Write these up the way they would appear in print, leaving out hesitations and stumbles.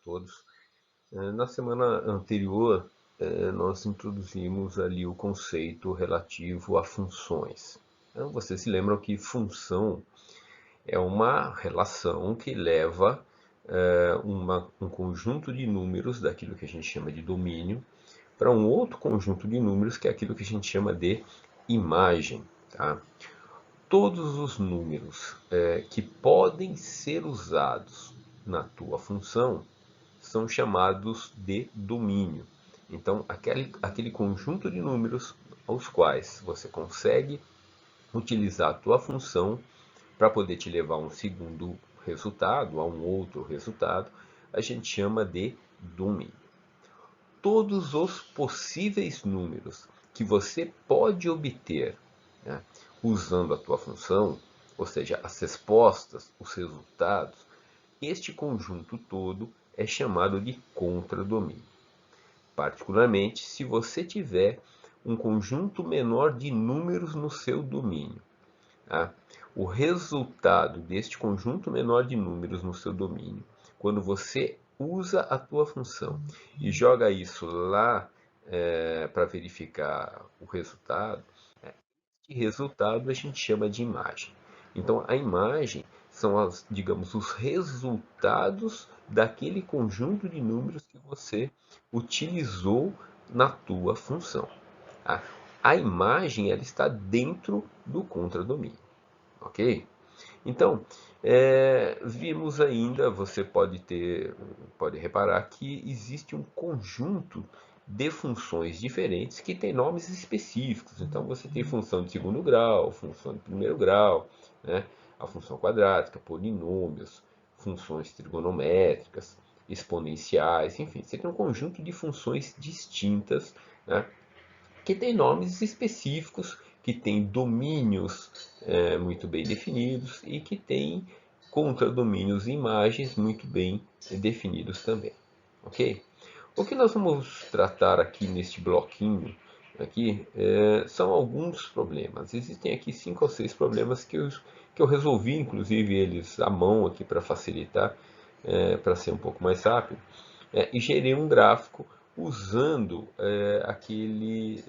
todos. Na semana anterior, nós introduzimos ali o conceito relativo a funções. Então, vocês se lembram que função é uma relação que leva um conjunto de números daquilo que a gente chama de domínio para um outro conjunto de números que é aquilo que a gente chama de imagem. Tá? Todos os números que podem ser usados na tua função são chamados de domínio. Então, aquele conjunto de números aos quais você consegue utilizar a tua função para poder te levar a um segundo resultado, a um outro resultado, a gente chama de domínio. Todos os possíveis números que você pode obter, né, usando a tua função, ou seja, as respostas, os resultados, este conjunto todo é chamado de contradomínio. Particularmente se você tiver um conjunto menor de números no seu domínio. Tá? O resultado deste conjunto menor de números no seu domínio, quando você usa a tua função e joga isso lá para verificar o resultado, esse resultado a gente chama de imagem. Então, a imagem são, digamos, os resultados daquele conjunto de números que você utilizou na tua função. A imagem ela está dentro do contradomínio, ok? Então, vimos ainda, você pode reparar que existe um conjunto de funções diferentes que tem nomes específicos. Então, você tem função de segundo grau, função de primeiro grau, né? A função quadrática, polinômios, funções trigonométricas, exponenciais, enfim, você tem um conjunto de funções distintas, né? Que tem nomes específicos, que tem domínios muito bem definidos e que tem contradomínios e imagens muito bem definidos também. Ok? O que nós vamos tratar aqui neste bloquinho aqui são alguns problemas. Existem aqui 5 ou 6 problemas que eu resolvi, inclusive eles à mão aqui para facilitar, para ser um pouco mais rápido, e gerei um gráfico usando aquele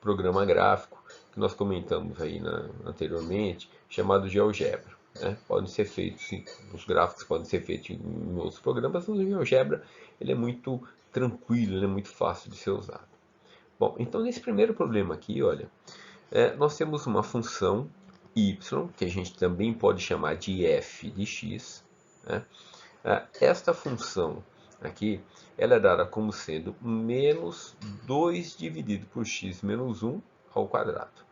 programa gráfico que nós comentamos aí anteriormente, chamado GeoGebra. Né? Podem ser feitos, os gráficos podem ser feitos em outros programas, mas o GeoGebra ele é muito tranquilo, ele é muito fácil de ser usado. Bom, então nesse primeiro problema aqui, olha, nós temos uma função y, que a gente também pode chamar de f de x. Né? Esta função aqui, ela é dada como sendo menos 2 dividido por x menos 1 ao quadrado.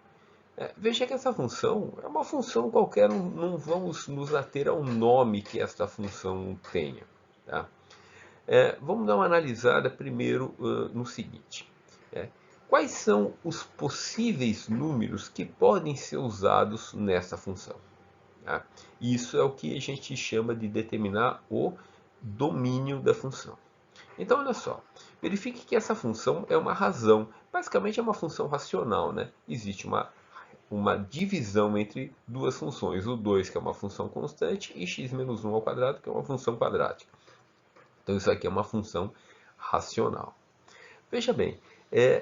Veja que essa função é uma função qualquer, não vamos nos ater ao nome que esta função tenha. Tá? Vamos dar uma analisada primeiro no seguinte. Quais são os possíveis números que podem ser usados nessa função? Tá? Isso é o que a gente chama de determinar o domínio da função. Então, olha só, verifique que essa função é uma razão, basicamente é uma função racional, né? Existe uma divisão entre duas funções, o 2 que é uma função constante e x menos 1 ao quadrado que é uma função quadrática. Então isso aqui é uma função racional. Veja bem,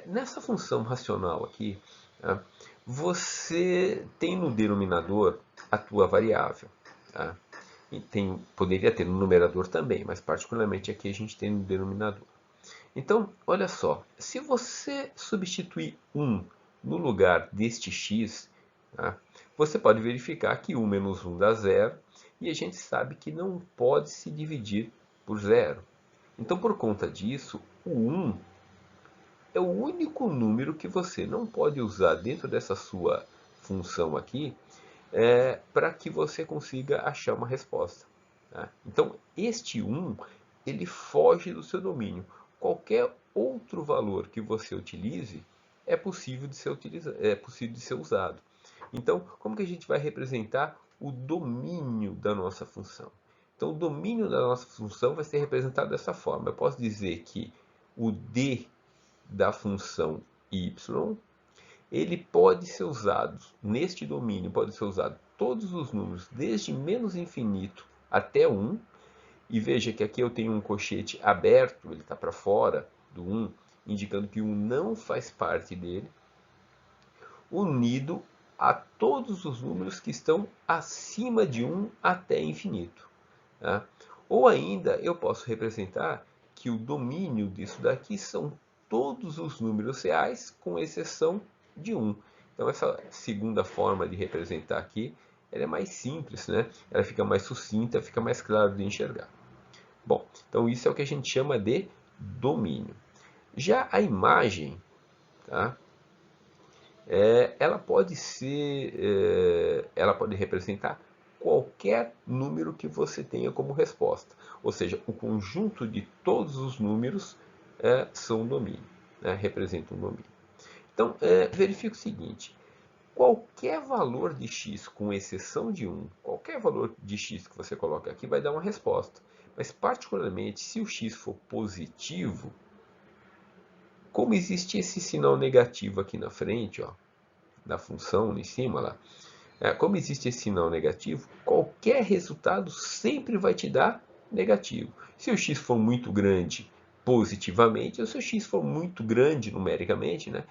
nessa função racional aqui, tá, você tem no denominador a tua variável. Tá? E poderia ter no numerador também, mas particularmente aqui a gente tem no denominador. Então, olha só, se você substituir 1 no lugar deste x, tá, você pode verificar que 1 menos 1 dá zero, e a gente sabe que não pode se dividir por zero. Então, por conta disso, o 1 é o único número que você não pode usar dentro dessa sua função aqui para que você consiga achar uma resposta. Tá? Então, este 1 ele foge do seu domínio. Qualquer outro valor que você utilize é possível de ser usado. Então, como que a gente vai representar o domínio da nossa função? Então, o domínio da nossa função vai ser representado dessa forma. Eu posso dizer que o d da função y ele pode ser usado, neste domínio, pode ser usado todos os números, desde menos infinito até 1, E veja que aqui eu tenho um colchete aberto, ele está para fora do 1, indicando que o 1 não faz parte dele, unido a todos os números que estão acima de 1 até infinito. Tá? Ou ainda eu posso representar que o domínio disso daqui são todos os números reais, com exceção de 1. Então essa segunda forma de representar aqui, ela é mais simples, né? Ela fica mais sucinta, fica mais claro de enxergar. Bom, então isso é o que a gente chama de domínio. Já a imagem, tá? Ela pode ela pode representar qualquer número que você tenha como resposta. Ou seja, o conjunto de todos os números são um domínio, né? Representam um domínio. Então, verifique o seguinte: qualquer valor de x, com exceção de 1, qualquer valor de x que você coloca aqui vai dar uma resposta. Mas, particularmente, se o x for positivo, como existe esse sinal negativo aqui na frente, ó, da função em cima lá, como existe esse sinal negativo, qualquer resultado sempre vai te dar negativo. Se o x for muito grande positivamente, ou se o x for muito grande numericamente, né,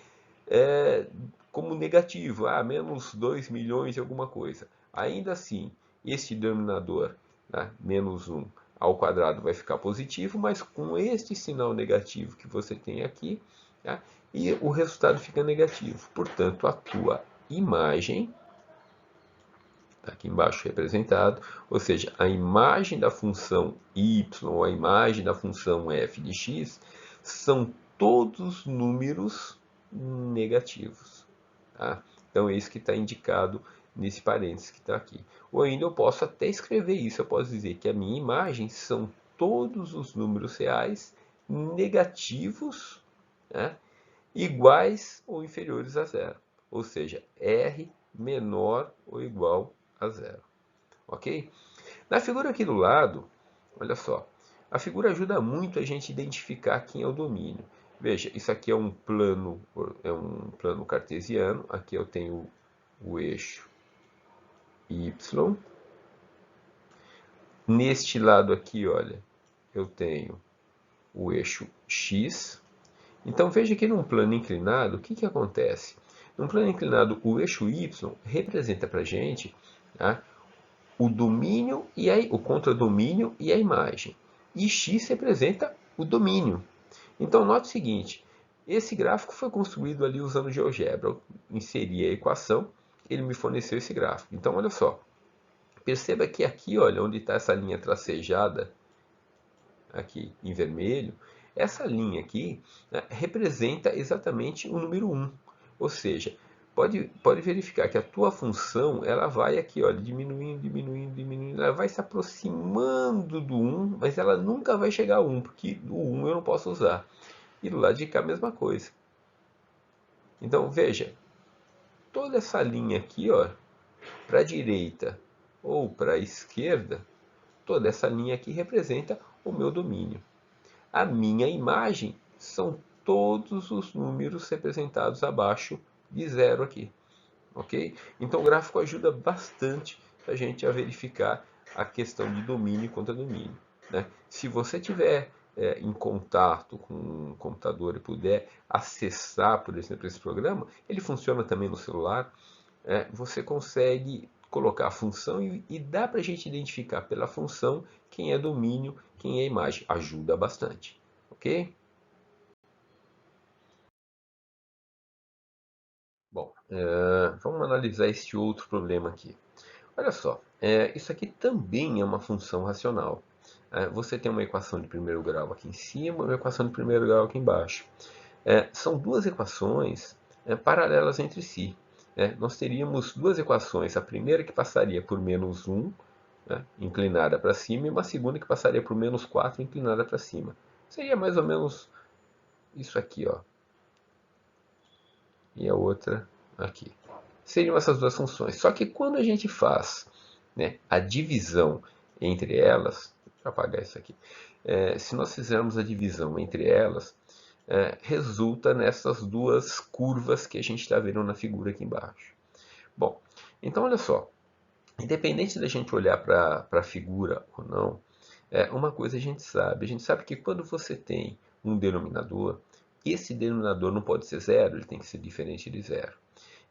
como negativo, menos 2 milhões e alguma coisa. Ainda assim, este denominador, né, menos 1 ao quadrado vai ficar positivo, mas com este sinal negativo que você tem aqui, tá, e o resultado fica negativo. Portanto, a tua imagem, está aqui embaixo representado, ou seja, a imagem da função y ou a imagem da função f de x são todos números negativos. Tá? Então, é isso que está indicado nesse parênteses que está aqui. Ou ainda eu posso até escrever isso, eu posso dizer que a minha imagem são todos os números reais negativos, né, iguais ou inferiores a zero. Ou seja, R menor ou igual a zero. Ok? Na figura aqui do lado, olha só, a figura ajuda muito a gente identificar quem é o domínio. Veja, isso aqui é um plano cartesiano. Aqui eu tenho o eixo Y. Neste lado aqui, olha, eu tenho o eixo X. Então veja que num plano inclinado, o que acontece? Num plano inclinado, o eixo Y representa para a gente, tá, o domínio e o contradomínio e a imagem. E x representa o domínio. Então note o seguinte, esse gráfico foi construído ali usando GeoGebra. Eu inseri a equação, ele me forneceu esse gráfico. Então olha só, perceba que aqui, olha, onde está essa linha tracejada, aqui em vermelho, essa linha aqui, né, representa exatamente o número 1. Ou seja, pode verificar que a tua função ela vai aqui, olha, diminuindo, diminuindo, diminuindo, ela vai se aproximando do 1, mas ela nunca vai chegar a 1, porque o 1 eu não posso usar. E do lado de cá a mesma coisa. Então veja, toda essa linha aqui, para a direita ou para a esquerda, toda essa linha aqui representa o meu domínio. A minha imagem são todos os números representados abaixo de zero aqui. Ok? Então o gráfico ajuda bastante a gente a verificar a questão de domínio e contradomínio. Né? Se você tiver em contato com um computador e puder acessar, por exemplo, esse programa, ele funciona também no celular, você consegue colocar a função e dá para a gente identificar pela função quem é domínio, quem é imagem. Ajuda bastante. Ok? Bom, vamos analisar este outro problema aqui. Olha só, isso aqui também é uma função racional. Você tem uma equação de primeiro grau aqui em cima e uma equação de primeiro grau aqui embaixo. São duas equações paralelas entre si. Nós teríamos duas equações, a primeira que passaria por menos 1, né, inclinada para cima, e uma segunda que passaria por menos 4, inclinada para cima. Seria mais ou menos isso aqui, ó. E a outra aqui. Seriam essas duas funções. Só que quando a gente faz, né, a divisão entre elas, deixa eu apagar isso aqui. Se nós fizermos a divisão entre elas, resulta nessas duas curvas que a gente está vendo na figura aqui embaixo. Bom, então olha só, independente da gente olhar para a figura ou não, Uma coisa a gente sabe que quando você tem um denominador, esse denominador não pode ser zero, ele tem que ser diferente de zero.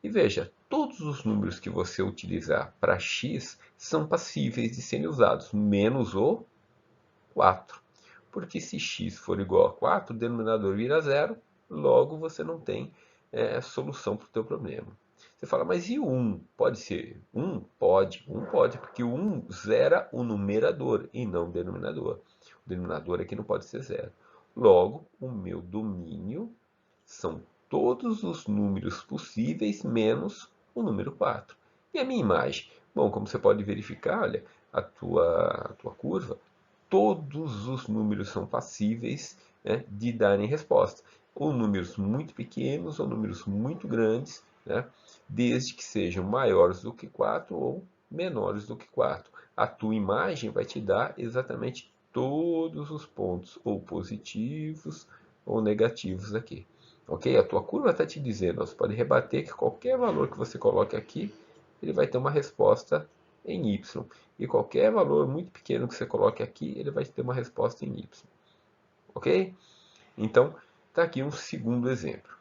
E veja, todos os números que você utilizar para x são passíveis de serem usados, menos o 4. Porque se x for igual a 4, o denominador vira zero, logo você não tem solução para o teu problema. Você fala, mas e o 1? Pode ser 1? Pode, 1 pode, porque o 1 zera o numerador e não o denominador. O denominador aqui não pode ser zero. Logo, o meu domínio são todos os números possíveis menos o número 4. E a minha imagem? Bom, como você pode verificar, olha, a tua curva, todos os números são passíveis, né, de darem resposta. Ou números muito pequenos ou números muito grandes, né, desde que sejam maiores do que 4 ou menores do que 4. A tua imagem vai te dar exatamente todos os pontos, ou positivos ou negativos aqui. Ok? A tua curva está te dizendo, você pode rebater que qualquer valor que você coloque aqui, ele vai ter uma resposta em y. E qualquer valor muito pequeno que você coloque aqui, ele vai ter uma resposta em y. Ok? Então, está aqui um segundo exemplo.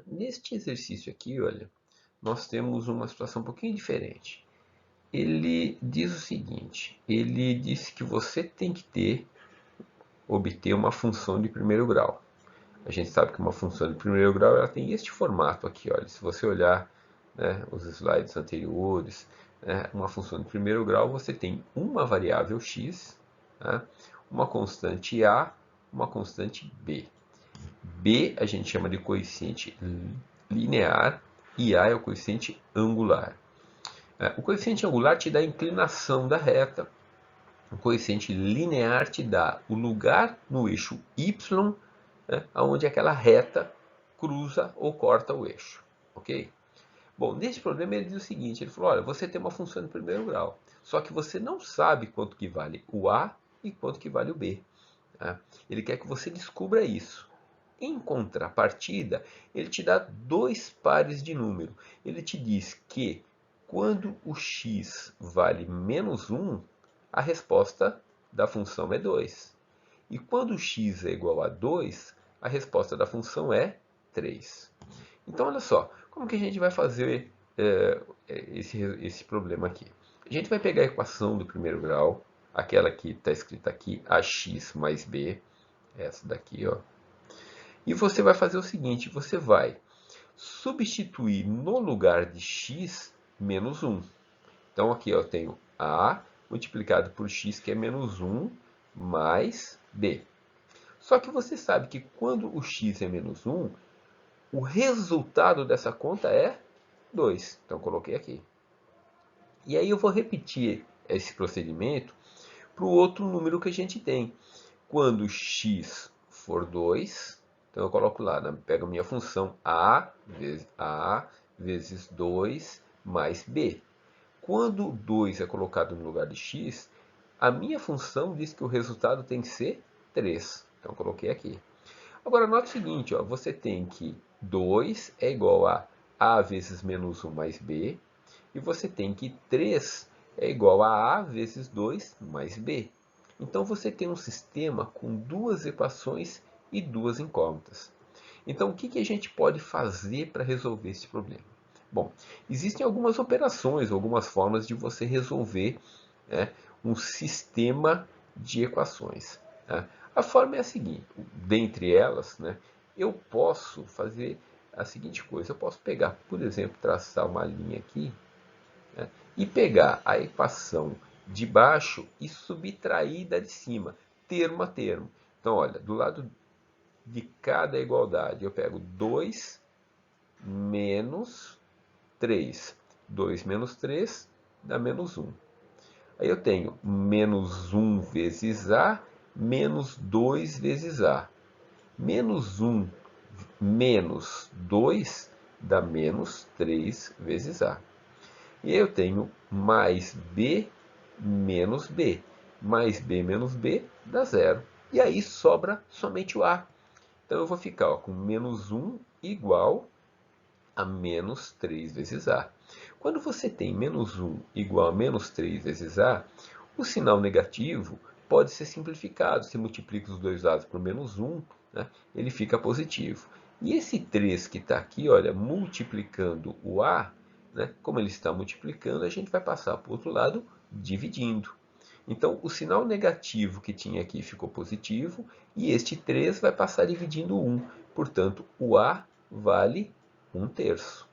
Neste exercício aqui, olha, nós temos uma situação um pouquinho diferente. Ele diz o seguinte, ele diz que você tem que obter uma função de primeiro grau. A gente sabe que uma função de primeiro grau ela tem este formato aqui. Olha, se você olhar, né, os slides anteriores, né, uma função de primeiro grau você tem uma variável x, né, uma constante a, uma constante b. B a gente chama de coeficiente linear e a é o coeficiente angular. O coeficiente angular te dá a inclinação da reta. O coeficiente linear te dá o lugar no eixo y, né, onde aquela reta cruza ou corta o eixo. Ok? Bom, nesse problema ele diz o seguinte, ele falou, olha, você tem uma função de primeiro grau, só que você não sabe quanto que vale o a e quanto que vale o b. Tá? Ele quer que você descubra isso. Em contrapartida, ele te dá dois pares de número. Ele te diz que quando o x vale menos 1, a resposta da função é 2. E quando x é igual a 2, a resposta da função é 3. Então, olha só, como que a gente vai fazer esse problema aqui? A gente vai pegar a equação do primeiro grau, aquela que está escrita aqui, ax mais b, essa daqui, ó. E você vai fazer o seguinte, você vai substituir no lugar de x menos 1. Então aqui eu tenho a multiplicado por x, que é menos 1, mais b. Só que você sabe que quando o x é menos 1, o resultado dessa conta é 2. Então coloquei aqui. E aí eu vou repetir esse procedimento para o outro número que a gente tem. Quando x for 2, então eu coloco lá, pego a minha função a vezes 2 mais b. Quando 2 é colocado no lugar de x, a minha função diz que o resultado tem que ser 3. Então eu coloquei aqui. Agora note o seguinte, ó, você tem que 2 é igual a vezes menos 1 mais b, e você tem que 3 é igual a vezes 2 mais b. Então você tem um sistema com duas equações e duas incógnitas. Então o que a gente pode fazer para resolver esse problema? Bom, existem algumas operações, algumas formas de você resolver, né, um sistema de equações. Né? A forma é a seguinte, dentre elas, né, eu posso fazer a seguinte coisa, eu posso pegar, por exemplo, traçar uma linha aqui, né, e pegar a equação de baixo e subtrair da de cima, termo a termo. Então, olha, do lado de cada igualdade, eu pego 2 menos 3. 2 menos 3 dá menos 1. Aí eu tenho menos 1 vezes A, menos 2 vezes A. Menos 1 menos 2 dá menos 3 vezes A. E aí eu tenho mais B menos B. Mais B menos B dá zero. E aí sobra somente o A. Então eu vou ficar com menos 1 igual a menos 3 vezes A. Quando você tem menos 1 igual a menos 3 vezes A, o sinal negativo pode ser simplificado. Se multiplica os dois lados por menos 1, né, ele fica positivo. E esse 3 que está aqui, olha, multiplicando o A, né, como ele está multiplicando, a gente vai passar para o outro lado dividindo. Então, o sinal negativo que tinha aqui ficou positivo, e este 3 vai passar dividindo 1. Portanto, o A vale 1/3.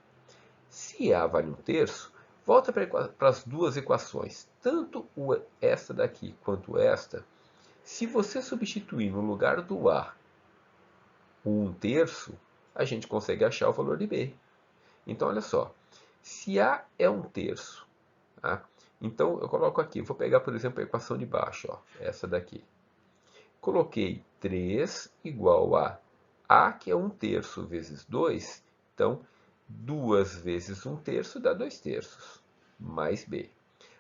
Se A vale 1/3, volta para as duas equações. Tanto esta daqui quanto esta, se você substituir no lugar do A o 1/3, a gente consegue achar o valor de B. Então, olha só. Se A é 1/3, tá? Então, eu coloco aqui, vou pegar, por exemplo, a equação de baixo, ó, essa daqui. Coloquei 3 igual a, que é 1/3 vezes 2, então 2 vezes 1/3 dá 2/3, mais B.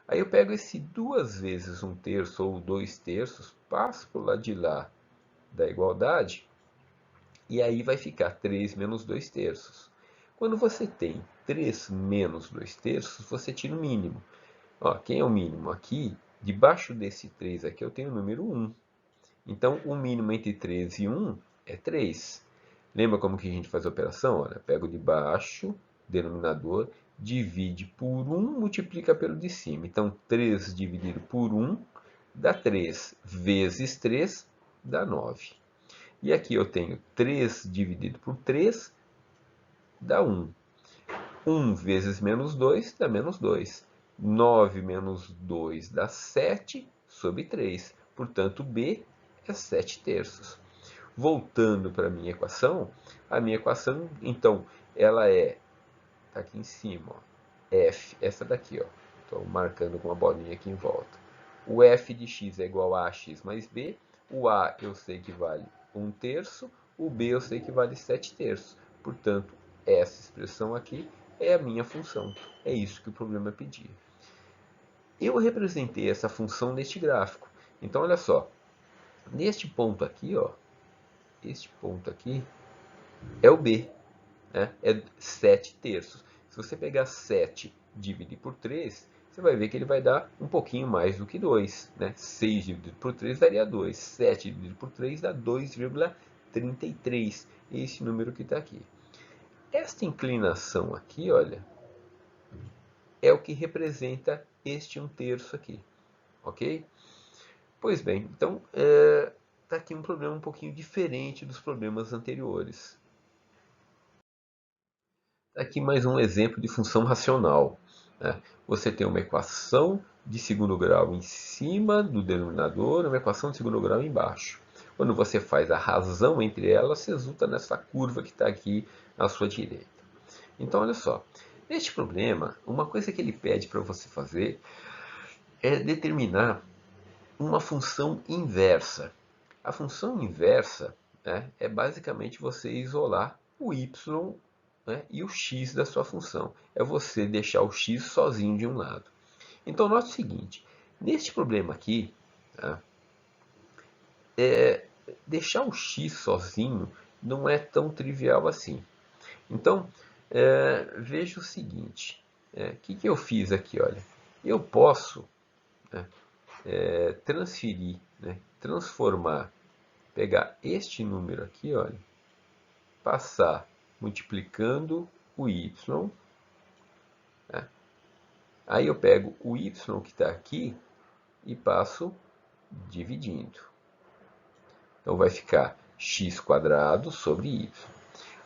Aí eu pego esse 2 vezes 1/3 ou 2/3, passo para o lado de lá da igualdade, e aí vai ficar 3 menos 2/3. Quando você tem 3 menos 2/3, você tira o mínimo. Ó, quem é o mínimo? Aqui, debaixo desse 3 aqui, eu tenho o número 1. Então, o mínimo entre 3 e 1 é 3. Lembra como que a gente faz a operação? Olha, pega o de baixo, denominador, divide por 1, multiplica pelo de cima. Então, 3 dividido por 1 dá 3, vezes 3 dá 9. E aqui eu tenho 3 dividido por 3 dá 1. 1 vezes menos 2 dá menos 2. 9 menos 2 dá 7 sobre 3. Portanto, B é 7/3. Voltando para a minha equação, então, ela tá aqui em cima, ó, f, essa daqui, ó. Estou marcando com uma bolinha aqui em volta. O f de x é igual a ax mais b. O a eu sei que vale 1/3. O b eu sei que vale 7/3. Portanto, essa expressão aqui é a minha função. É isso que o problema pedia. Eu representei essa função neste gráfico. Então, olha só. Neste ponto aqui, ó, este ponto aqui é o b, né? É 7/3. Se você pegar 7 e dividir por 3, você vai ver que ele vai dar um pouquinho mais do que 2. Né? 6 dividido por 3 daria 2. 7 dividido por 3 dá 2,33. Esse número que está aqui. Esta inclinação aqui, olha, é o que representa este 1/3 aqui. Ok? Pois bem, então está aqui um problema um pouquinho diferente dos problemas anteriores. Aqui mais um exemplo de função racional. Né? Você tem uma equação de segundo grau em cima do denominador e uma equação de segundo grau embaixo. Quando você faz a razão entre elas, resulta nessa curva que está aqui à sua direita. Então, olha só. Neste problema, uma coisa que ele pede para você fazer é determinar uma função inversa. A função inversa, né, é basicamente você isolar o y, né, e o x da sua função. É você deixar o x sozinho de um lado. Então, note o seguinte. Neste problema aqui, tá, deixar o x sozinho não é tão trivial assim. Então, veja o seguinte. O que eu fiz aqui? Olha, eu posso, né, transferir, né, transformar, pegar este número aqui, olha, passar multiplicando o y, né? Aí eu pego o y que está aqui e passo dividindo. Então vai ficar x² sobre y.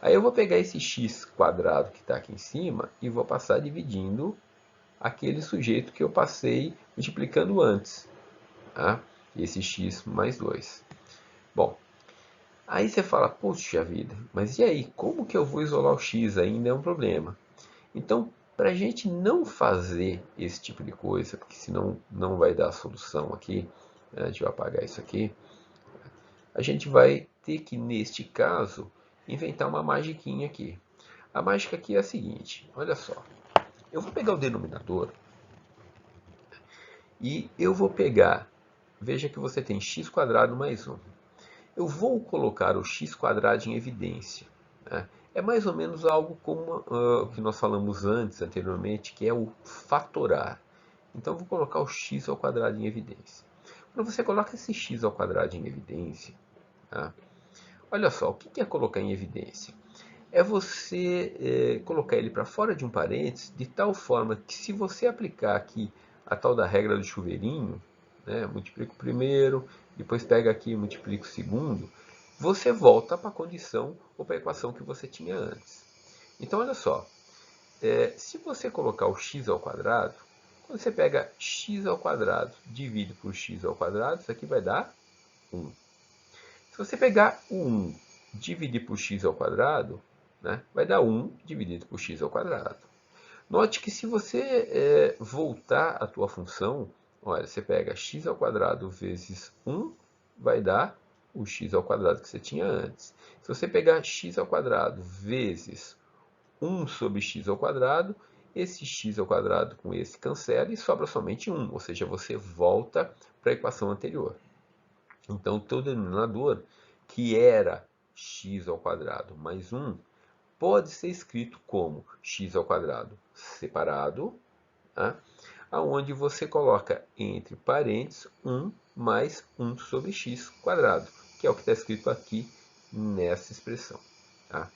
Aí eu vou pegar esse x² que está aqui em cima e vou passar dividindo aquele sujeito que eu passei multiplicando antes. Tá? Esse x mais 2. Bom, aí você fala, poxa vida, mas e aí? Como que eu vou isolar o x? Ainda é um problema. Então, para a gente não fazer esse tipo de coisa, porque senão não vai dar solução aqui, né? A gente vai apagar isso aqui, a gente vai ter que, neste caso, inventar uma magiquinha aqui. A mágica aqui é a seguinte, olha só. Eu vou pegar o denominador e eu vou pegar, veja que você tem x² mais 1. Eu vou colocar o x² em evidência. Né? É mais ou menos algo como o que nós falamos anteriormente, que é o fatorar. Então, eu vou colocar o x ao quadrado em evidência. Quando você coloca esse x ao quadrado em evidência, tá? Olha só, o que é colocar em evidência? É você colocar ele para fora de um parênteses, de tal forma que se você aplicar aqui a tal da regra do chuveirinho, né, multiplica o primeiro, depois pega aqui e multiplica o segundo, você volta para a condição ou para a equação que você tinha antes. Então, olha só, se você colocar o x ao quadrado, quando você pega x ao quadrado, divide por x ao quadrado, isso aqui vai dar 1. Se você pegar o 1 dividir por x ao quadrado, né, vai dar 1 dividido por x ao quadrado. Note que se você voltar a tua função, olha, você pega x ao quadrado vezes 1, vai dar o x ao quadrado que você tinha antes. Se você pegar x ao quadrado vezes 1 sobre x ao quadrado, esse x ao quadrado com esse cancela e sobra somente 1, ou seja, você volta para a equação anterior. Então, o teu denominador, que era x ao quadrado mais 1, pode ser escrito como x ao quadrado separado, tá? Onde você coloca entre parênteses 1 mais 1 sobre x quadrado, que é o que está escrito aqui nessa expressão. Tá?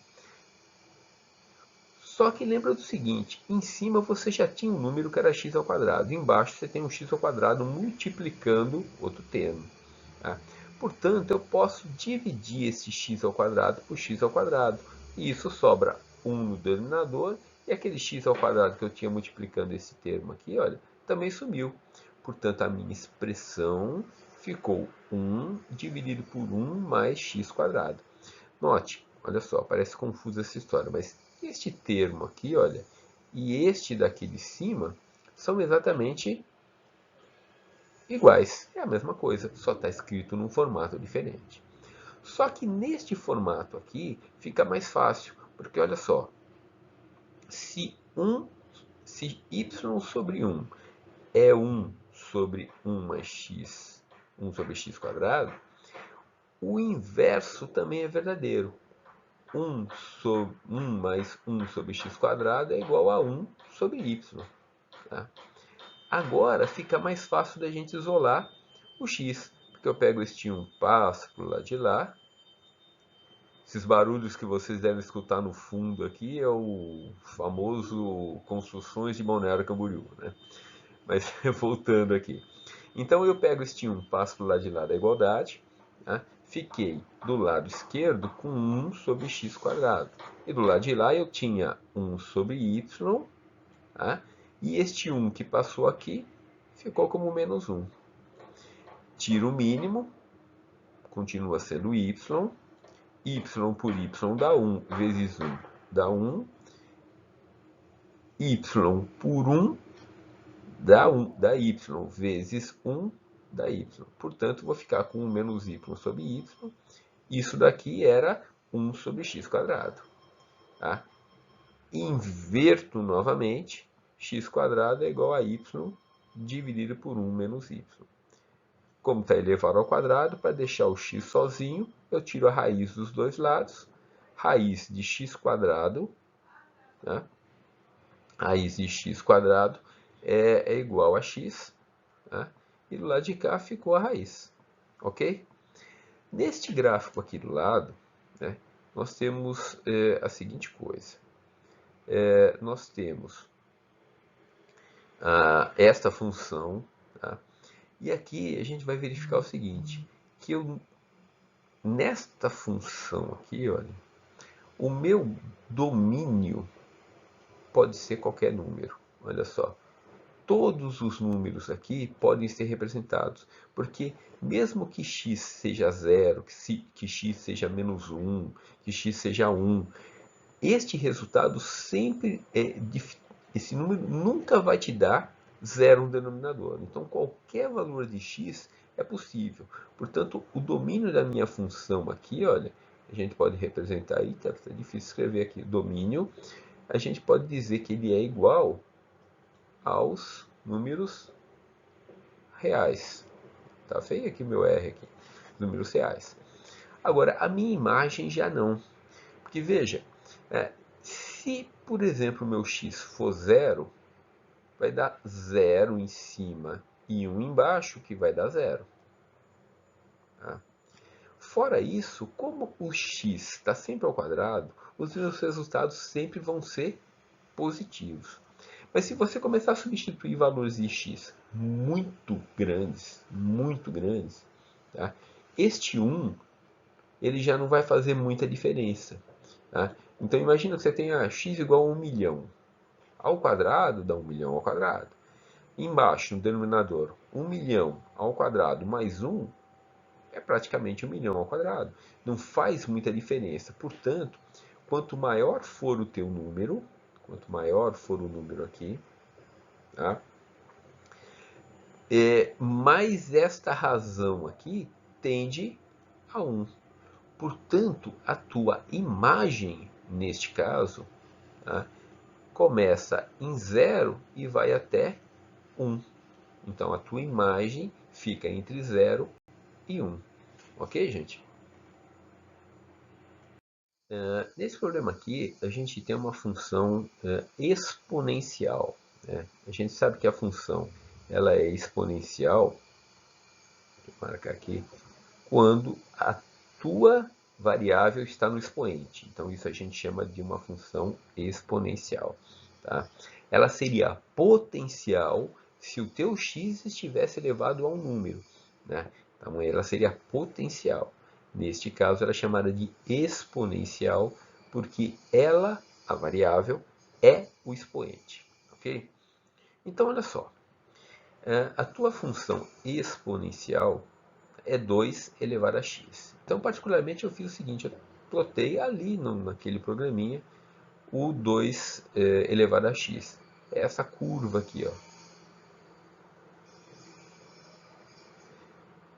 Só que lembra do seguinte, em cima você já tinha um número que era x ao quadrado, embaixo você tem um x ao quadrado multiplicando outro termo. Tá? Portanto, eu posso dividir esse x ao quadrado por x ao quadrado. E isso sobra 1 no denominador. E aquele x ao quadrado que eu tinha multiplicando esse termo aqui, olha, também sumiu. Portanto, a minha expressão ficou 1 dividido por 1 mais x quadrado. Note, olha só, parece confusa essa história, mas este termo aqui, olha, e este daqui de cima são exatamente iguais. É a mesma coisa, só está escrito num formato diferente. Só que neste formato aqui fica mais fácil, porque olha só, se y sobre 1 é 1 sobre 1 mais x, 1 sobre x quadrado, o inverso também é verdadeiro. 1 mais 1 sobre x quadrado é igual a 1 sobre y. Tá? Agora fica mais fácil da gente isolar o x, porque eu pego este 1, passo para o lado de lá. Esses barulhos que vocês devem escutar no fundo aqui é o famoso Construções de Balneário Camboriú, né? Mas voltando aqui. Então eu pego este 1, passo para o lado de lá da igualdade, tá? Fiquei do lado esquerdo com 1 sobre x quadrado. E do lado de lá eu tinha 1 sobre y, tá? E este 1 que passou aqui ficou como menos 1. Tiro o mínimo, continua sendo y. Y por y dá 1 vezes 1 dá 1. Y por 1 dá y vezes 1 dá y. Portanto, vou ficar com 1 menos y sobre y. Isso daqui era 1 sobre x quadrado. Tá? Inverto novamente, x quadrado é igual a y dividido por 1 menos y. Como está elevado ao quadrado, para deixar o x sozinho, eu tiro a raiz dos dois lados. Raiz de x quadrado, né? Raiz de x quadrado é igual a x, né? E do lado de cá ficou a raiz, ok? Neste gráfico aqui do lado, né, nós temos a seguinte coisa. Nós temos esta função, tá? E aqui a gente vai verificar o seguinte, que nesta função aqui, olha, o meu domínio pode ser qualquer número, olha só. Todos os números aqui podem ser representados, porque mesmo que x seja 0, que x seja menos 1, que x seja 1, este resultado sempre esse número nunca vai te dar zero no denominador. Então, qualquer valor de x é possível. Portanto, o domínio da minha função aqui, olha, a gente pode representar aí, tá difícil escrever aqui, domínio, a gente pode dizer que ele é igual aos números reais. Tá feio aqui meu R aqui, números reais. Agora, a minha imagem já não. Porque veja, Se, por exemplo, o meu x for zero, vai dar zero em cima e 1 embaixo, que vai dar zero. Tá? Fora isso, como o x está sempre ao quadrado, os meus resultados sempre vão ser positivos. Mas se você começar a substituir valores de x muito grandes, tá? Este 1 ele já não vai fazer muita diferença. Tá? Então imagina que você tenha x igual a 1 milhão. Ao quadrado dá 1 milhão ao quadrado. Embaixo, no denominador, 1 milhão ao quadrado mais 1 é praticamente 1 milhão ao quadrado. Não faz muita diferença. Portanto, quanto maior for o teu número, quanto maior for o número aqui, tá? Mais esta razão aqui tende a 1. Portanto, a tua imagem, neste caso, tá, começa em 0 e vai até 1. Então, a tua imagem fica entre 0 e 1. Ok, gente? Nesse problema aqui, a gente tem uma função exponencial. Né? A gente sabe que a função ela é exponencial, vou marcar aqui, quando a tua variável está no expoente. Então, isso a gente chama de uma função exponencial. Tá? Ela seria potencial se o teu x estivesse elevado a um número. Né? Então, ela seria potencial. Neste caso, ela é chamada de exponencial, porque ela, a variável, é o expoente. Ok? Então, olha só. A tua função exponencial é 2 elevado a x. Então, particularmente, eu fiz o seguinte, eu plotei ali naquele programinha o 2 elevado a x. É essa curva aqui. Ó.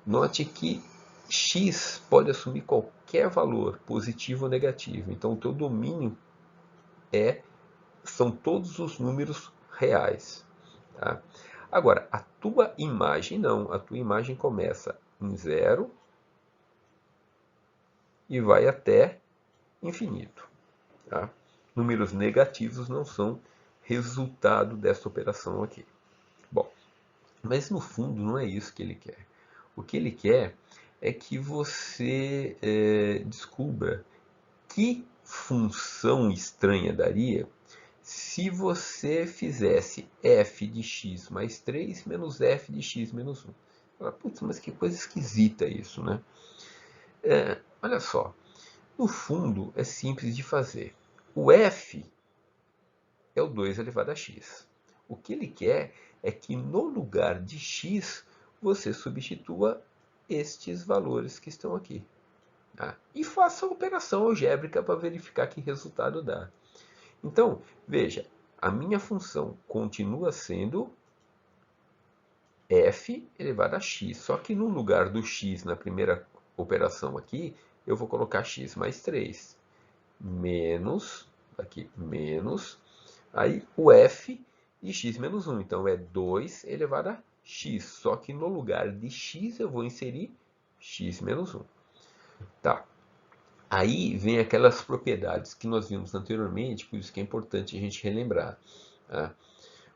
Note que x pode assumir qualquer valor, positivo ou negativo. Então, o teu domínio são todos os números reais. Tá? Agora, a tua imagem não. A tua imagem começa em 0 e vai até infinito. Tá? Números negativos não são resultado dessa operação aqui. Bom, mas no fundo não é isso que ele quer. O que ele quer é que você descubra que função estranha daria se você fizesse f de x mais 3 menos f de x menos 1. Putz, mas que coisa esquisita isso, né? Olha só, no fundo é simples de fazer. O f é o 2 elevado a x. O que ele quer é que no lugar de x você substitua estes valores que estão aqui. Tá? E faça a operação algébrica para verificar que resultado dá. Então, veja, a minha função continua sendo f elevado a x, só que no lugar do x na primeira operação aqui, eu vou colocar x mais 3, menos, aqui, menos, aí o f de x menos 1, então é 2 elevado a x, só que no lugar de x eu vou inserir x menos 1. Tá. Aí vem aquelas propriedades que nós vimos anteriormente, por isso que é importante a gente relembrar. Tá?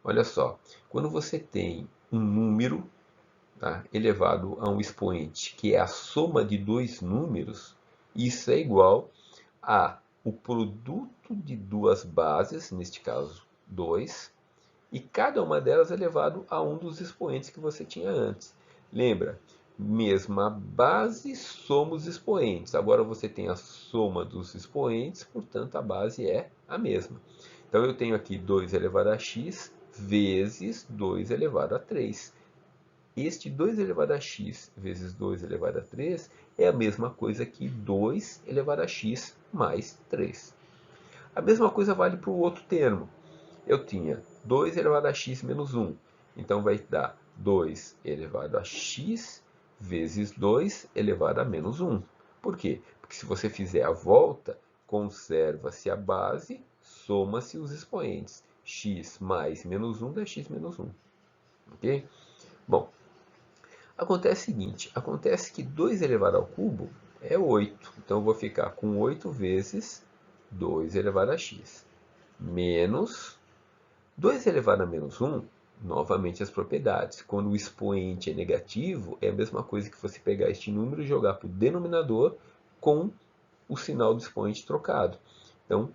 Olha só, quando você tem um número, tá, elevado a um expoente, que é a soma de dois números, isso é igual a o produto de duas bases, neste caso 2, e cada uma delas é elevado a um dos expoentes que você tinha antes. Lembra? Mesma base, somos expoentes. Agora você tem a soma dos expoentes, portanto a base é a mesma. Então eu tenho aqui 2 elevado a x vezes 2 elevado a 3. Este 2 elevado a x vezes 2 elevado a 3 é a mesma coisa que 2 elevado a x mais 3. A mesma coisa vale para o outro termo. Eu tinha 2 elevado a x menos 1. Então vai dar 2 elevado a x vezes 2 elevado a menos 1. Por quê? Porque se você fizer a volta, conserva-se a base, soma-se os expoentes. X mais menos 1 dá x menos 1. Ok? Bom, acontece o seguinte, acontece que 2 elevado ao cubo é 8. Então eu vou ficar com 8 vezes 2 elevado a x, menos 2 elevado a menos 1, novamente as propriedades. Quando o expoente é negativo, é a mesma coisa que você pegar este número e jogar para o denominador com o sinal do expoente trocado. Então,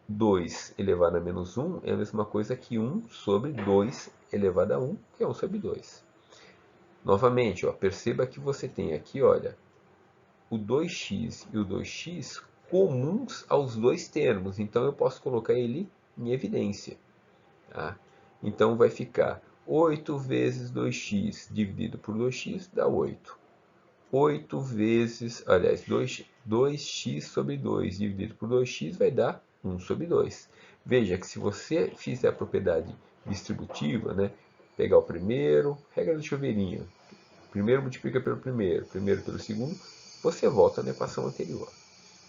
2 elevado a menos 1 é a mesma coisa que 1 sobre 2 elevado a 1, que é 1 sobre 2. Novamente, ó, perceba que você tem aqui, olha, o 2x e o 2x comuns aos dois termos. Então, eu posso colocar ele em evidência. Tá? Então, vai ficar 8 vezes 2x dividido por 2x dá 8. 8 vezes, aliás, 2x sobre 2 dividido por 2x vai dar 1 sobre 2. Veja que se você fizer a propriedade distributiva, né, pegar o primeiro, regra do chuveirinho, primeiro multiplica pelo primeiro, primeiro pelo segundo, você volta na equação anterior.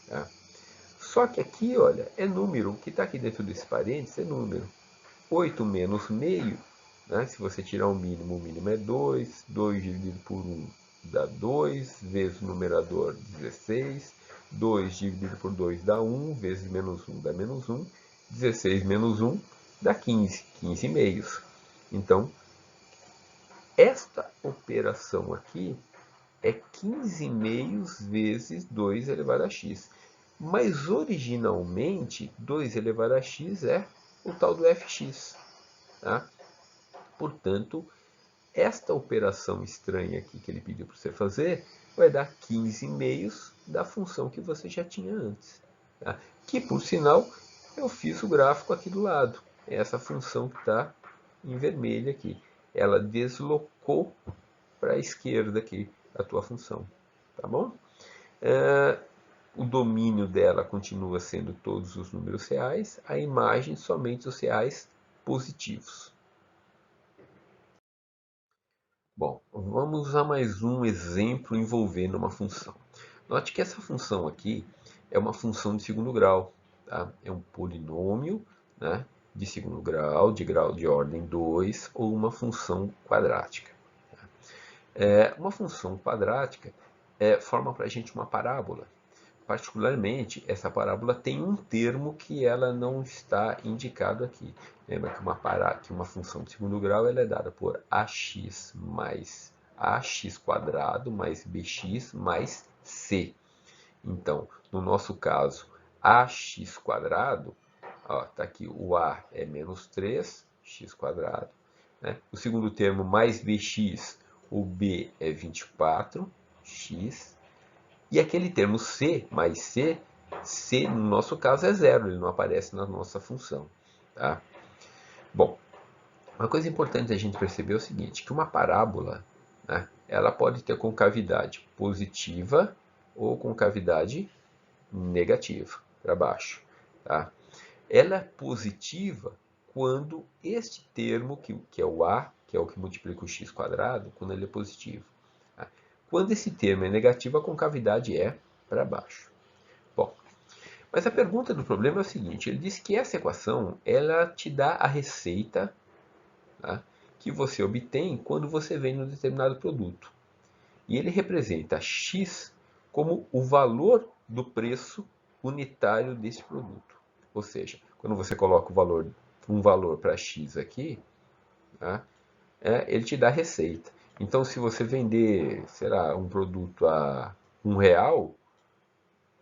Tá? Só que aqui, olha, é número, o que está aqui dentro desse parênteses é número. 8 menos meio, né? Se você tirar o mínimo é 2. 2 dividido por 1 dá 2, vezes o numerador 16. 2 dividido por 2 dá 1, vezes menos 1 dá menos 1. 16 menos 1 dá 15, 15 meios. Então, esta operação aqui é 15 meios vezes 2 elevado a x. Mas originalmente, 2 elevado a x é o tal do fx. Tá? Portanto, esta operação estranha aqui que ele pediu para você fazer vai dar 15 meios da função que você já tinha antes. Tá? Que, por sinal, eu fiz o gráfico aqui do lado. É essa função que está em vermelho aqui. Ela deslocou para a esquerda aqui a tua função. Tá bom? O domínio dela continua sendo todos os números reais, a imagem somente os reais positivos. Bom, vamos a mais um exemplo envolvendo uma função. Note que essa função aqui é uma função de segundo grau. Tá? É um polinômio, né, de segundo grau de ordem 2, ou uma função quadrática. Uma função quadrática forma para a gente uma parábola. Particularmente, essa parábola tem um termo que ela não está indicado aqui. Lembra que uma função de segundo grau ela é dada por ax mais ax quadrado mais bx mais c. Então, no nosso caso, ax quadrado, está aqui o a é menos 3, x quadrado. Né? O segundo termo mais bx, o b é 24, x. E aquele termo c mais c, c no nosso caso é zero, ele não aparece na nossa função. Tá? Bom, uma coisa importante a gente perceber é o seguinte, que uma parábola, né, ela pode ter concavidade positiva ou concavidade negativa, para baixo. Tá? Ela é positiva quando este termo, que é o a, que é o que multiplica o x quadrado, quando ele é positivo. Tá? Quando esse termo é negativo, a concavidade é para baixo. Bom, mas a pergunta do problema é o seguinte, ele diz que essa equação ela te dá a receita, tá, que você obtém quando você vende um determinado produto. E ele representa x como o valor do preço unitário desse produto. Ou seja, quando você coloca um valor para x aqui, tá, ele te dá receita. Então, se você vender, sei lá, um produto a R$1,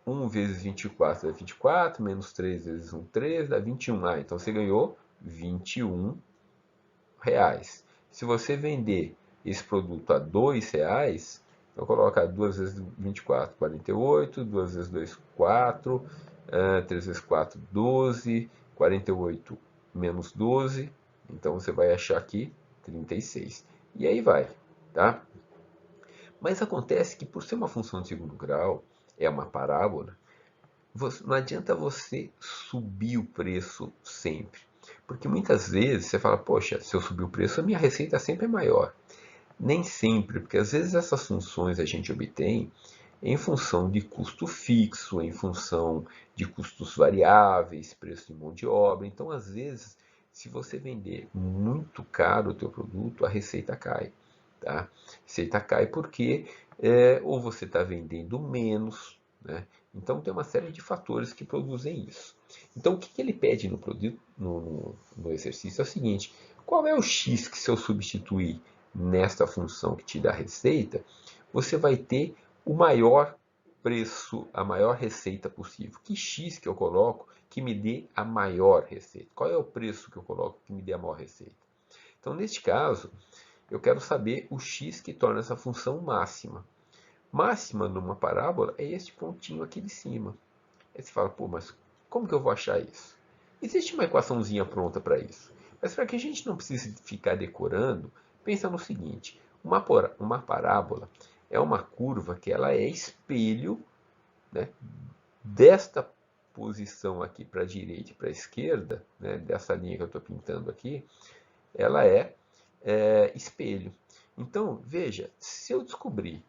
1 vezes 24 dá 24, menos 3 vezes 1, 3, dá 21. Então você ganhou R$21. Se você vender esse produto a R$2, então coloca 2 vezes 24, 48, 2 vezes 2, 4, 3 vezes 4, 12, 48 menos 12, então você vai achar aqui 36. E aí vai, tá? Mas acontece que por ser uma função de segundo grau, é uma parábola, não adianta você subir o preço sempre. Porque muitas vezes você fala, poxa, se eu subir o preço, a minha receita sempre é maior. Nem sempre, porque às vezes essas funções a gente obtém em função de custo fixo, em função de custos variáveis, preço de mão de obra. Então, às vezes, se você vender muito caro o teu produto, a receita cai. Tá? A receita cai porque ou você está vendendo menos, né? Então tem uma série de fatores que produzem isso. Então o que ele pede no exercício é o seguinte: qual é o x que, se eu substituir nesta função que te dá a receita, você vai ter o maior preço, a maior receita possível? Que x que eu coloco que me dê a maior receita? Qual é o preço que eu coloco que me dê a maior receita? Então, neste caso, eu quero saber o x que torna essa função máxima. Máxima numa parábola é este pontinho aqui de cima. Aí você fala, pô, mas como que eu vou achar isso? Existe uma equaçãozinha pronta para isso. Mas para que a gente não precise ficar decorando, pensa no seguinte: uma parábola é uma curva que ela é espelho, né, desta posição aqui para a direita e para a esquerda, né, dessa linha que eu estou pintando aqui, ela é espelho. Então, veja, se eu descobrir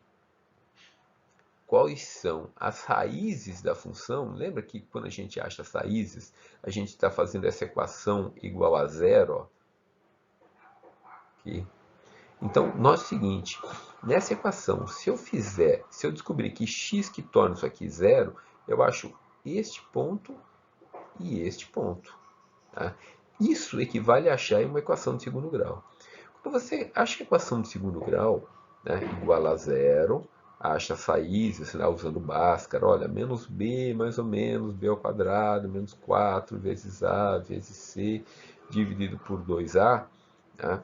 quais são as raízes da função, lembra que quando a gente acha as raízes, a gente está fazendo essa equação igual a zero, ó, aqui. Então, nós é o seguinte, nessa equação, se eu descobrir que x que torna isso aqui zero, eu acho este ponto e este ponto. Tá? Isso equivale a achar uma equação de segundo grau. Quando você acha a equação de segundo grau, né, igual a zero, acha as raízes, né, usando Bhaskara, olha, menos b mais ou menos, b ao quadrado, menos 4 vezes a vezes c, dividido por 2a, tá?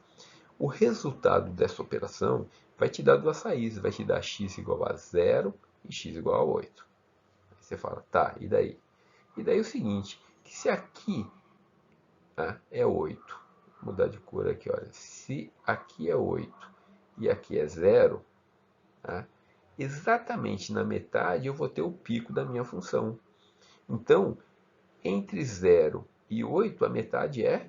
O resultado dessa operação vai te dar duas raízes, vai te dar x igual a zero e x igual a 8. Aí você fala, tá, e daí? E daí é o seguinte, que se aqui, tá, é 8, vou mudar de cor aqui, olha, se aqui é 8 e aqui é zero, tá, exatamente na metade eu vou ter o pico da minha função. Então, entre zero e 8, a metade é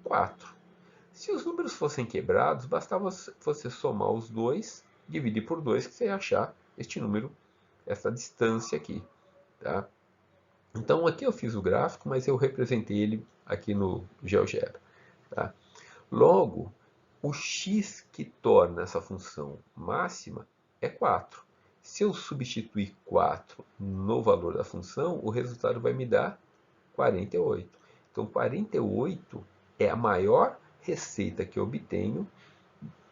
4. Se os números fossem quebrados, bastava você somar os dois, dividir por 2, que você ia achar este número, essa distância aqui. Tá? Então aqui eu fiz o gráfico, mas eu representei ele aqui no GeoGebra. Tá? Logo, o x que torna essa função máxima é 4. Se eu substituir 4 no valor da função, o resultado vai me dar 48. Então 48 é a maior receita que eu obtenho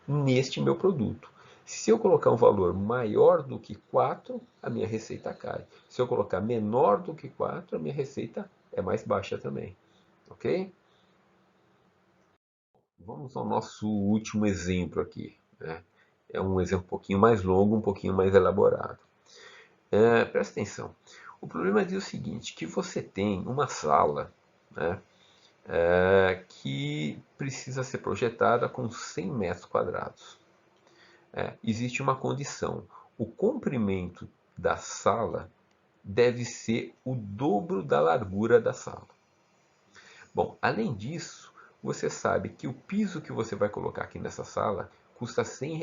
neste meu produto. Se eu colocar um valor maior do que 4, a minha receita cai. Se eu colocar menor do que 4, a minha receita é mais baixa também. Ok? Vamos ao nosso último exemplo aqui. Né? É um exemplo um pouquinho mais longo, um pouquinho mais elaborado. Presta atenção. O problema diz o seguinte, que você tem uma sala, né, que precisa ser projetada com 100 metros quadrados. Existe uma condição. O comprimento da sala deve ser o dobro da largura da sala. Bom, além disso, você sabe que o piso que você vai colocar aqui nessa sala custa R$ 100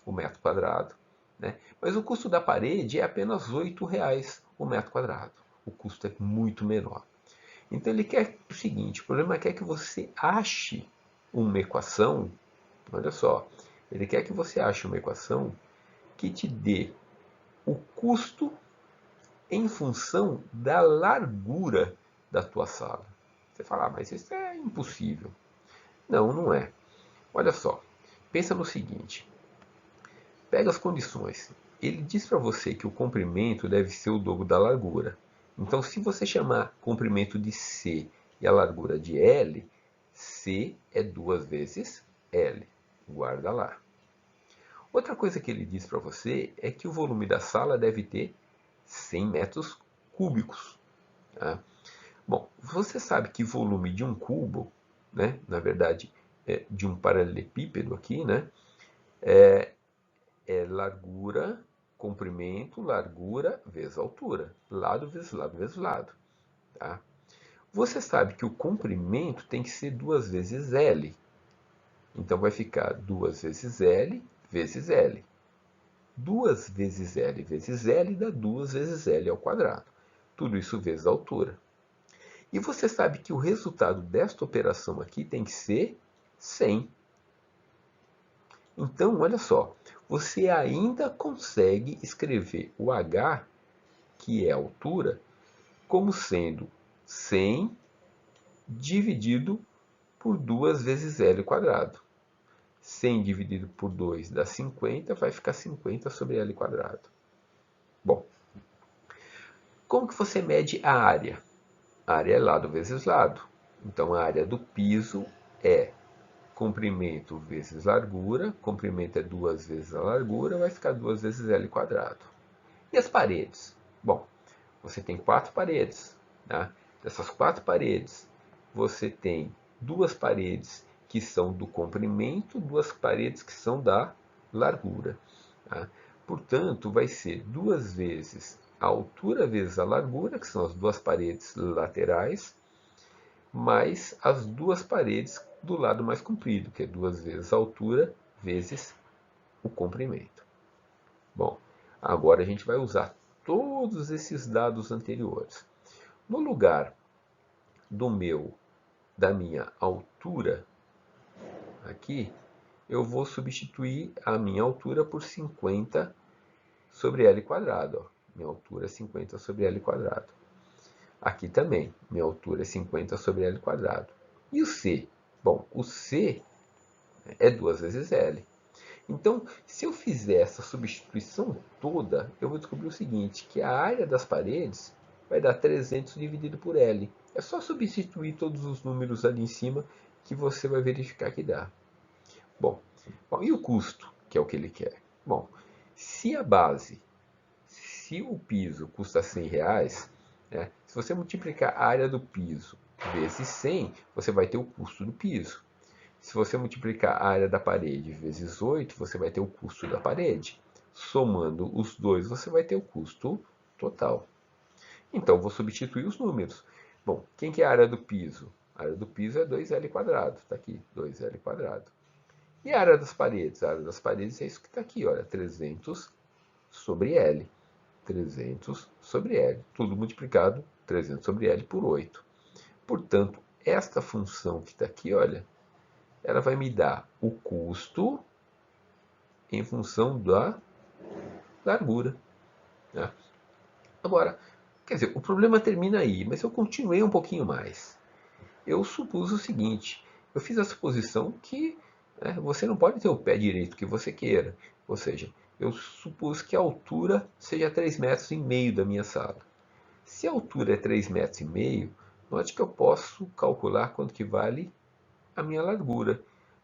o metro quadrado, né? Mas o custo da parede é apenas R$ 8 o metro quadrado. O custo é muito menor. Então ele quer o seguinte, o problema é que você ache uma equação, olha só, ele quer que você ache uma equação que te dê o custo em função da largura da tua sala. Você fala, mas isso é impossível. Não, não é. Olha só, pensa no seguinte, pega as condições. Ele diz para você que o comprimento deve ser o dobro da largura. Então, se você chamar comprimento de C e a largura de L, C é 2 vezes L. Guarda lá. Outra coisa que ele diz para você é que o volume da sala deve ter 100 metros cúbicos. Tá? Bom, você sabe que volume de um cubo, né, na verdade, de um paralelepípedo aqui, né, é largura, comprimento, largura vezes altura. Lado vezes lado vezes lado. Tá? Você sabe que o comprimento tem que ser 2 vezes L. Então vai ficar 2 vezes L vezes L. 2 vezes L vezes L dá 2 vezes L ao quadrado. Tudo isso vezes a altura. E você sabe que o resultado desta operação aqui tem que ser 100. Então, olha só, você ainda consegue escrever o h que é a altura, como sendo 100 dividido por 2 vezes L quadrado. 100 dividido por 2 dá 50, vai ficar 50 sobre L quadrado. Bom, como que você mede a área? A área é lado vezes lado. Então, a área do piso é comprimento vezes largura. Comprimento é 2 vezes a largura, vai ficar 2 vezes L quadrado. E as paredes? Bom, você tem 4 paredes. Tá? Dessas 4 paredes, você tem 2 paredes que são do comprimento, 2 paredes que são da largura. Tá? Portanto, vai ser 2 vezes a altura vezes a largura, que são as 2 paredes laterais, mais as 2 paredes do lado mais comprido, que é 2 vezes a altura vezes o comprimento. Bom, agora a gente vai usar todos esses dados anteriores. No lugar da minha altura, aqui, eu vou substituir a minha altura por 50 sobre L quadrado. Ó. Minha altura é 50 sobre L quadrado. Aqui também, minha altura é 50 sobre L quadrado. E o C? Bom, o C é 2 vezes L. Então, se eu fizer essa substituição toda, eu vou descobrir o seguinte, que a área das paredes vai dar 300 dividido por L. É só substituir todos os números ali em cima que você vai verificar que dá. Bom, e o custo, que é o que ele quer? Bom, se o piso custa R$100, né, se você multiplicar a área do piso vezes 100, você vai ter o custo do piso. Se você multiplicar a área da parede vezes 8, você vai ter o custo da parede. Somando os dois, você vai ter o custo total. Então, vou substituir os números. Bom, quem que é a área do piso? A área do piso é 2L quadrado. Está aqui, 2L quadrado. E a área das paredes? A área das paredes é isso que está aqui, olha, 300 sobre L. 300 sobre L. Tudo multiplicado, 300 sobre L por 8. Portanto, esta função que está aqui, olha, ela vai me dar o custo em função da largura. Né? Agora, quer dizer, o problema termina aí, mas eu continuei um pouquinho mais. Eu supus o seguinte, eu fiz a suposição que você não pode ter o pé direito que você queira. Ou seja, eu supus que a altura seja 3,5 metros da minha sala. Se a altura é 3,5 metros, note que eu posso calcular quanto que vale a minha largura.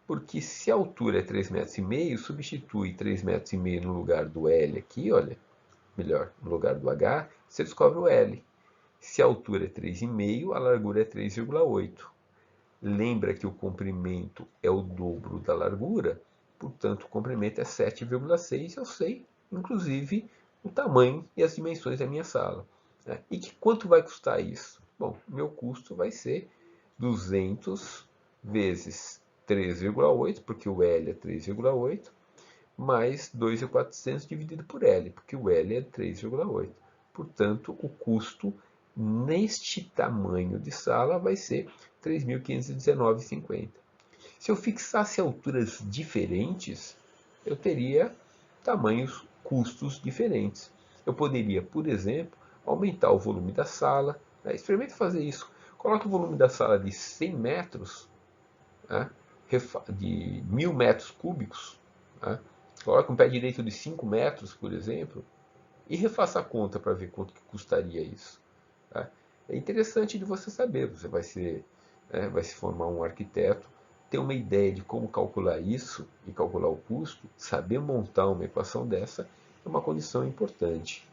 Porque se a altura é 3,5 metros, substitui 3,5 metros no lugar do L aqui, olha, melhor, no lugar do H, você descobre o L. Se a altura é 3,5, a largura é 3,8. Lembra que o comprimento é o dobro da largura, portanto o comprimento é 7,6, eu sei, inclusive, o tamanho e as dimensões da minha sala. Né? E que quanto vai custar isso? Bom, meu custo vai ser 200 vezes 3,8, porque o L é 3,8, mais 2.400 dividido por L, porque o L é 3,8. Portanto, o custo neste tamanho de sala vai ser 3.519,50. Se eu fixasse alturas diferentes, eu teria tamanhos, custos diferentes. Eu poderia, por exemplo, aumentar o volume da sala. Né? Experimente fazer isso. Coloque o volume da sala de 100 metros, né? De 1.000 metros cúbicos. Né? Coloque um pé direito de 5 metros, por exemplo, e refaça a conta para ver quanto que custaria isso. Tá? É interessante de você saber, você vai se formar um arquiteto, ter uma ideia de como calcular isso e calcular o custo, saber montar uma equação dessa é uma condição importante.